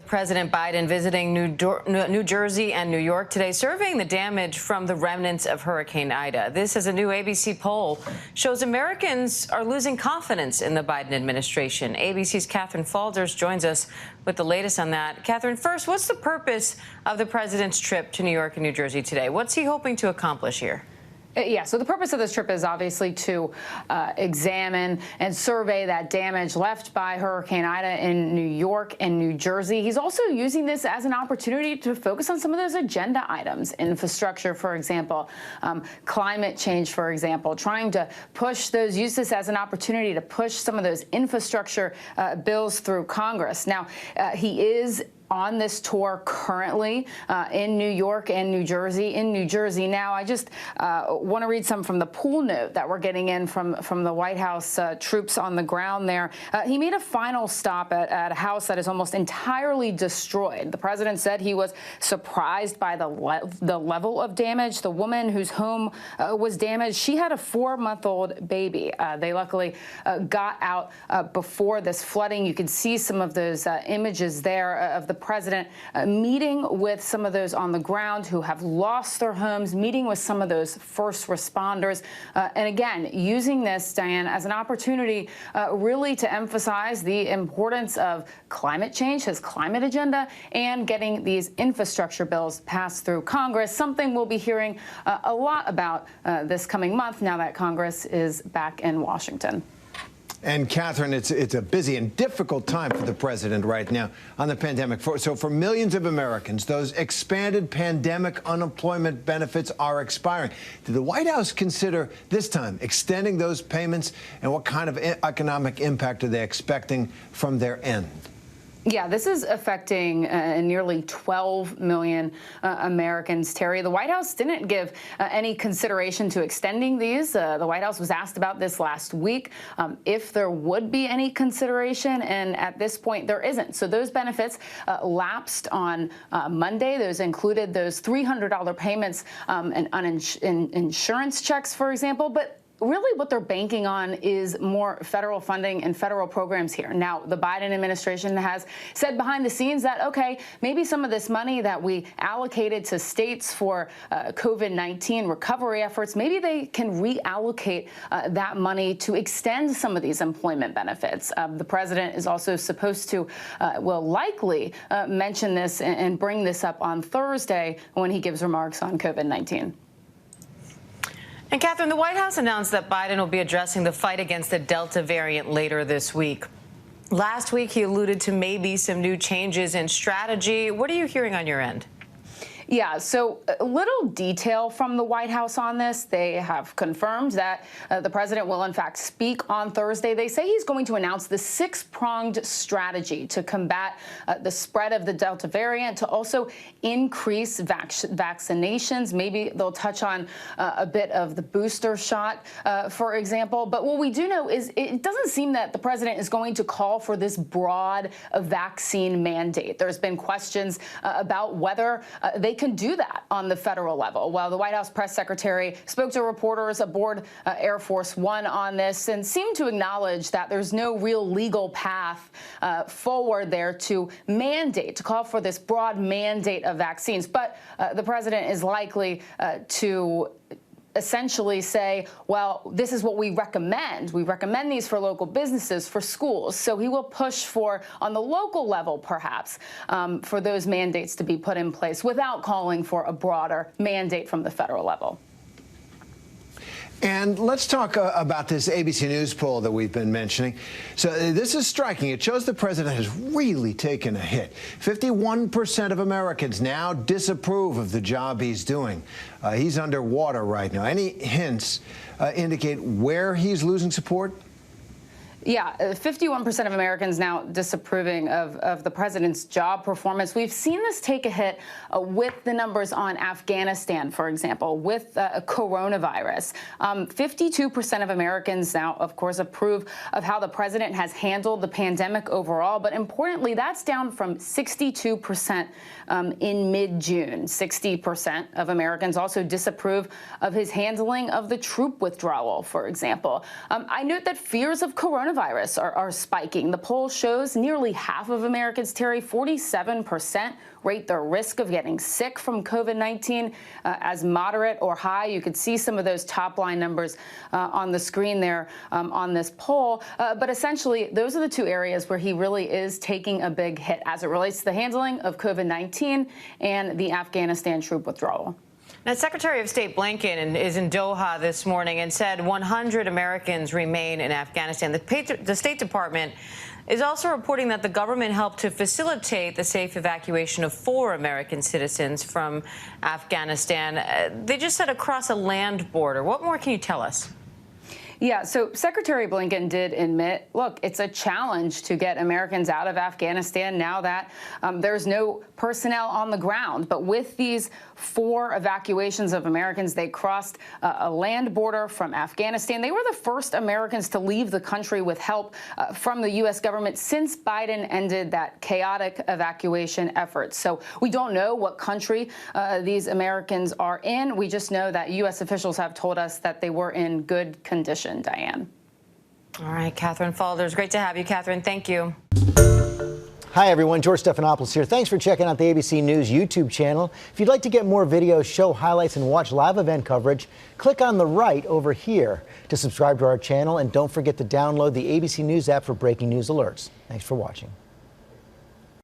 President Biden visiting New Jersey and New York today, surveying the damage from the remnants of Hurricane Ida. This, as a new ABC poll shows, Americans are losing confidence in the Biden administration. ABC's Catherine Falders joins us with the latest on that. Catherine, first, what's the purpose of the president's trip to New York and New Jersey today? What's he hoping to accomplish here? Yeah, so the purpose of this trip is obviously to examine and survey that damage left by Hurricane Ida in New York and New Jersey. He's also using this as an opportunity to focus on some of those agenda items, infrastructure, for example, climate change, for example, trying to use this as an opportunity to push some of those infrastructure bills through Congress. Now, he is on this tour currently in New York and New Jersey. In New Jersey now, I just want to read some from the pool note that we're getting in from the White House troops on the ground there. He made a final stop at a house that is almost entirely destroyed. The president said he was surprised by the level of damage. The woman whose home was damaged, she had a 4-month-old baby. They luckily got out before this flooding. You can see some of those images there of the president meeting with some of those on the ground who have lost their homes, meeting with some of those first responders. And again, using this, Diane, as an opportunity really to emphasize the importance of climate change, his climate agenda, and getting these infrastructure bills passed through Congress, something we'll be hearing a lot about this coming month now that Congress is back in Washington. And Catherine, it's a busy and difficult time for the president right now on the pandemic. So for millions of Americans, those expanded pandemic unemployment benefits are expiring. Did the White House consider this time extending those payments, and what kind of economic impact are they expecting from their end? Yeah, this is affecting nearly 12 million Americans, Terry. The White House didn't give any consideration to extending these. The White House was asked about this last week, if there would be any consideration, and at this point there isn't. So those benefits lapsed on Monday. Those included those $300 payments and insurance checks, for example. But really what they're banking on is more federal funding and federal programs here. Now, the Biden administration has said behind the scenes that, okay, maybe some of this money that we allocated to states for COVID-19 recovery efforts, maybe they can reallocate that money to extend some of these employment benefits. The president is also supposed to, will likely mention this and bring this up on Thursday when he gives remarks on COVID-19. And Catherine, the White House announced that Biden will be addressing the fight against the Delta variant later this week. Last week, he alluded to maybe some new changes in strategy. What are you hearing on your end? Yeah, so a little detail from the White House on this. They have confirmed that the president will, in fact, speak on Thursday. They say he's going to announce the 6-pronged strategy to combat the spread of the Delta variant, to also increase vaccinations. Maybe they'll touch on a bit of the booster shot, for example. But what we do know is it doesn't seem that the president is going to call for this broad vaccine mandate. There's been questions about whether they can do that on the federal level. Well, the White House press secretary spoke to reporters aboard Air Force One on this and seemed to acknowledge that there's no real legal path forward there to call for this broad mandate of vaccines. But the president is likely to essentially say, well, this is what we recommend. We recommend these for local businesses, for schools. So he will push for, on the local level, perhaps, for those mandates to be put in place without calling for a broader mandate from the federal level. And let's talk about this ABC News poll that we've been mentioning. So this is striking. It shows the president has really taken a hit. 51% of Americans now disapprove of the job he's doing. He's underwater right now. Any hints indicate where he's losing support? Yeah, 51% of Americans now disapproving of the president's job performance. We've seen this take a hit with the numbers on Afghanistan, for example, with coronavirus. 52% of Americans now, of course, approve of how the president has handled the pandemic overall. But importantly, that's down from 62% in mid-June. 60% of Americans also disapprove of his handling of the troop withdrawal, for example. I note that fears of coronavirus coronavirus are spiking. The poll shows nearly half of Americans, Terry, 47%, rate their risk of getting sick from COVID-19 as moderate or high. You could see some of those top line numbers on the screen there on this poll. But essentially, those are the two areas where he really is taking a big hit as it relates to the handling of COVID-19 and the Afghanistan troop withdrawal. Now, Secretary of State Blinken is in Doha this morning and said 100 Americans remain in Afghanistan. The State Department is also reporting that the government helped to facilitate the safe evacuation of 4 American citizens from Afghanistan. They just said across a land border. What more can you tell us? Yeah, so Secretary Blinken did admit, look, it's a challenge to get Americans out of Afghanistan now that there's no personnel on the ground. But with these 4 evacuations of Americans, they crossed a land border from Afghanistan. They were the first Americans to leave the country with help from the U.S. government since Biden ended that chaotic evacuation effort. So we don't know what country these Americans are in. We just know that U.S. officials have told us that they were in good condition. Diane. All right, Catherine Falders, great to have you, Catherine. Thank you. Hi, everyone. George Stephanopoulos here. Thanks for checking out the ABC News YouTube channel. If you'd like to get more videos, show highlights, and watch live event coverage, click on the right over here to subscribe to our channel. And don't forget to download the ABC News app for breaking news alerts. Thanks for watching.